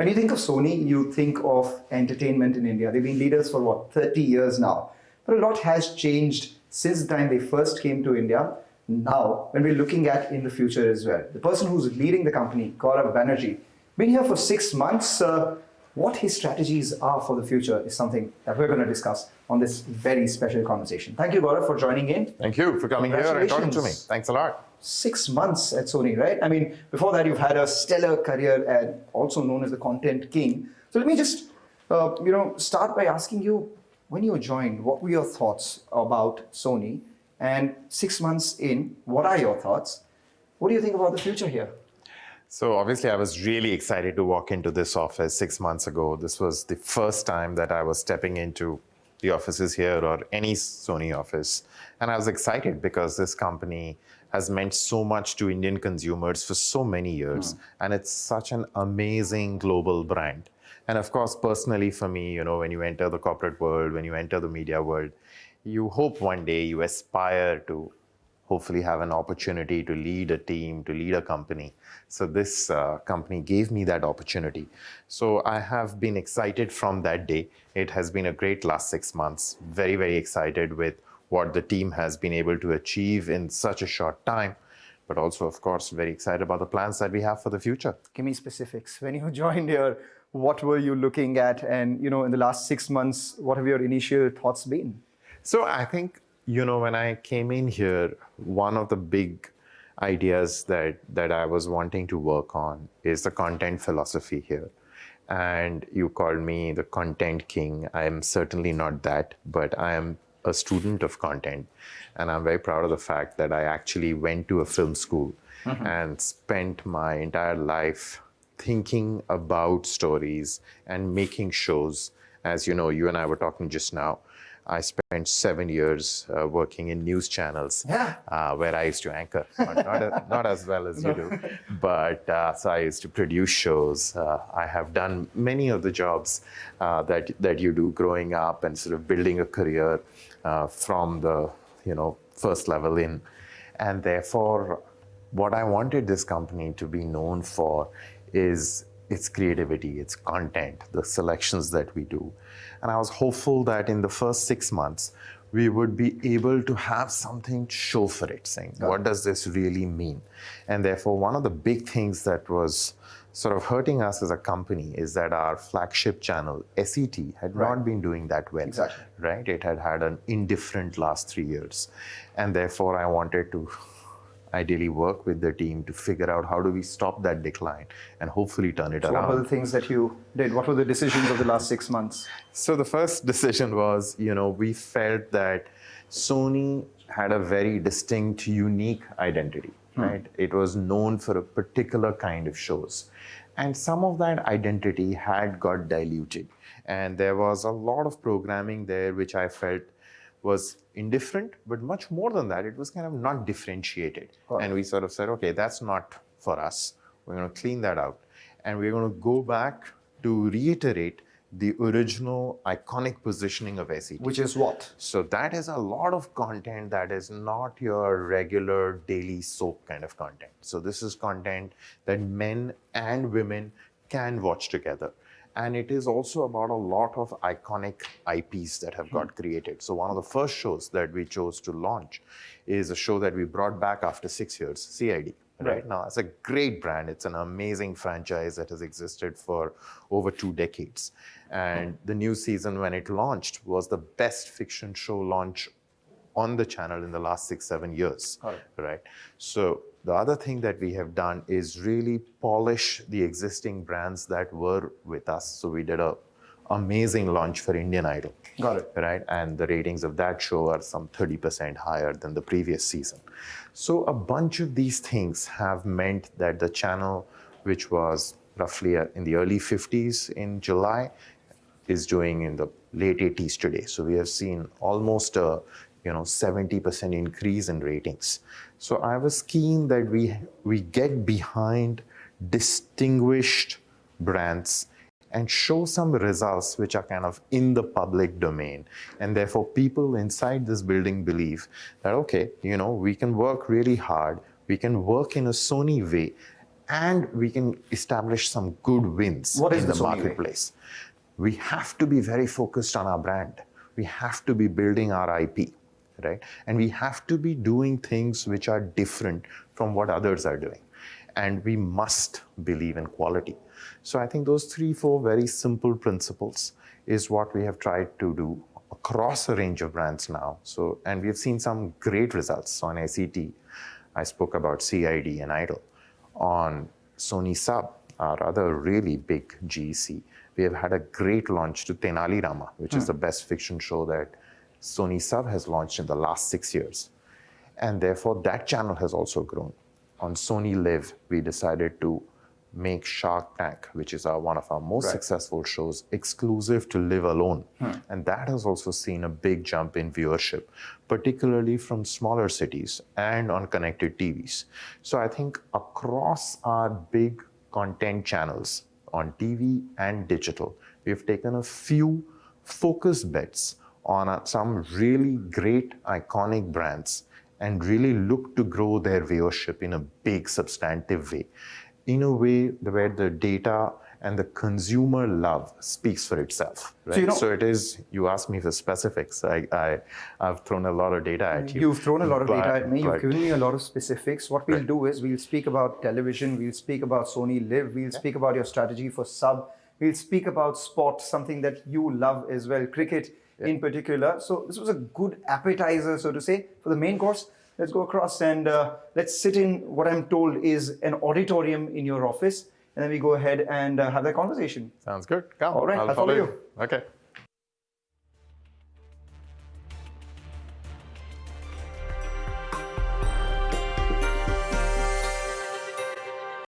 When you think of Sony, you think of entertainment in India. They've been leaders for what, 30 years now. But a lot has changed since the time they first came to India. Now, when we're looking at in the future as well, the person who's leading the company, Gaurav Banerjee, been here for 6 months. What his strategies are for the future is something that we're going to discuss on this very special conversation. Thank you, Gaurav, for joining in. Thank you for coming here and talking to me. Thanks a lot. 6 months at Sony, right? I mean, before that, you've had a stellar career and also known as the content king. So let me just, start by asking you, when you joined, what were your thoughts about Sony? And 6 months in, what are your thoughts? What do you think about the future here? So obviously, I was really excited to walk into this office 6 months ago. This was the first time that I was stepping into the offices here or any Sony office. And I was excited because this company has meant so much to Indian consumers for so many years. And it's such an amazing global brand. And of course, personally for me, when you enter the corporate world, when you enter the media world, you hope one day you aspire to hopefully have an opportunity to lead a team, to lead a company. So this company gave me that opportunity. So I have been excited from that day. It has been a great last 6 months. Very, very excited with what the team has been able to achieve in such a short time. But also, of course, very excited about the plans that we have for the future. Give me specifics. When you joined here, what were you looking at? And, in the last 6 months, what have your initial thoughts been? So I think, when I came in here, one of the big ideas that I was wanting to work on is the content philosophy here. And you called me the content king. I am certainly not that, but I am a student of content. And I'm very proud of the fact that I actually went to a film school and spent my entire life thinking about stories and making shows. As you know, you and I were talking just now. I spent 7 years working in news channels where I used to anchor, not as well as you do. But so I used to produce shows. I have done many of the jobs that you do growing up and sort of building a career from the first level in. And therefore, what I wanted this company to be known for is its creativity, its content, the selections that we do. And I was hopeful that in the first 6 months, we would be able to have something to show for it, saying, what does this really mean? And therefore, one of the big things that was sort of hurting us as a company is that our flagship channel, SET, had not been doing that well. Exactly. Right? It had had an indifferent last 3 years. And therefore, I wanted to ideally work with the team to figure out how do we stop that decline and hopefully turn it around. What were the things that you did? What were the decisions of the last 6 months? So the first decision was, we felt that Sony had a very distinct, unique identity, right? It was known for a particular kind of shows. And some of that identity had got diluted. And there was a lot of programming there which I felt was indifferent, but much more than that, it was kind of not differentiated. And we sort of said, okay, that's not for us. We're going to clean that out. And we're going to go back to reiterate the original iconic positioning of SET. Which is what? So that is a lot of content that is not your regular daily soap kind of content. So this is content that men and women can watch together. And it is also about a lot of iconic IPs that have got created. So one of the first shows that we chose to launch is a show that we brought back after 6 years, CID. Right now, it's a great brand. It's an amazing franchise that has existed for over 2 decades. And the new season, when it launched, was the best fiction show launch on the channel in the last 6-7 years. Right? So the other thing that we have done is really polish the existing brands that were with us. So we did an amazing launch for Indian Idol. Got it. Right? And the ratings of that show are some 30% higher than the previous season. So a bunch of these things have meant that the channel, which was roughly in the early 50s in July, is doing in the late 80s today. So we have seen almost a 70% increase in ratings. So I was keen that we get behind distinguished brands and show some results which are kind of in the public domain. And therefore, people inside this building believe that, okay, we can work really hard, we can work in a Sony way, and we can establish some good wins What is in the the Sony way? marketplace. We have to be very focused on our brand. We have to be building our IP, right? And we have to be doing things which are different from what others are doing. And we must believe in quality. So I think those 3-4 very simple principles is what we have tried to do across a range of brands now. So, and we've seen some great results on SET. I spoke about CID and Idol. On Sony Sub, our other really big GEC, we have had a great launch to Tenali Rama, which is the best fiction show that Sony Sub has launched in the last 6 years. And therefore, that channel has also grown. On Sony Live, we decided to make Shark Tank, which is one of our most successful shows, exclusive to Live Alone. And that has also seen a big jump in viewership, particularly from smaller cities and on connected TVs. So I think across our big content channels on TV and digital, we've taken a few focused bets on some really great iconic brands and really look to grow their viewership in a big substantive way, in a way where the data and the consumer love speaks for itself. Right? So it is, you asked me for specifics. I've thrown a lot of data at you. You've thrown a lot of data at me. You've given me a lot of specifics. What we'll do is we'll speak about television, we'll speak about Sony Live, we'll speak about your strategy for Sub, we'll speak about sport, something that you love as well, cricket in particular. So this was a good appetizer, so to say, for the main course. Let's go across and let's sit in what I'm told is an auditorium in your office. And then we go ahead and have that conversation. Sounds good. Come. All right, I'll follow you. Okay.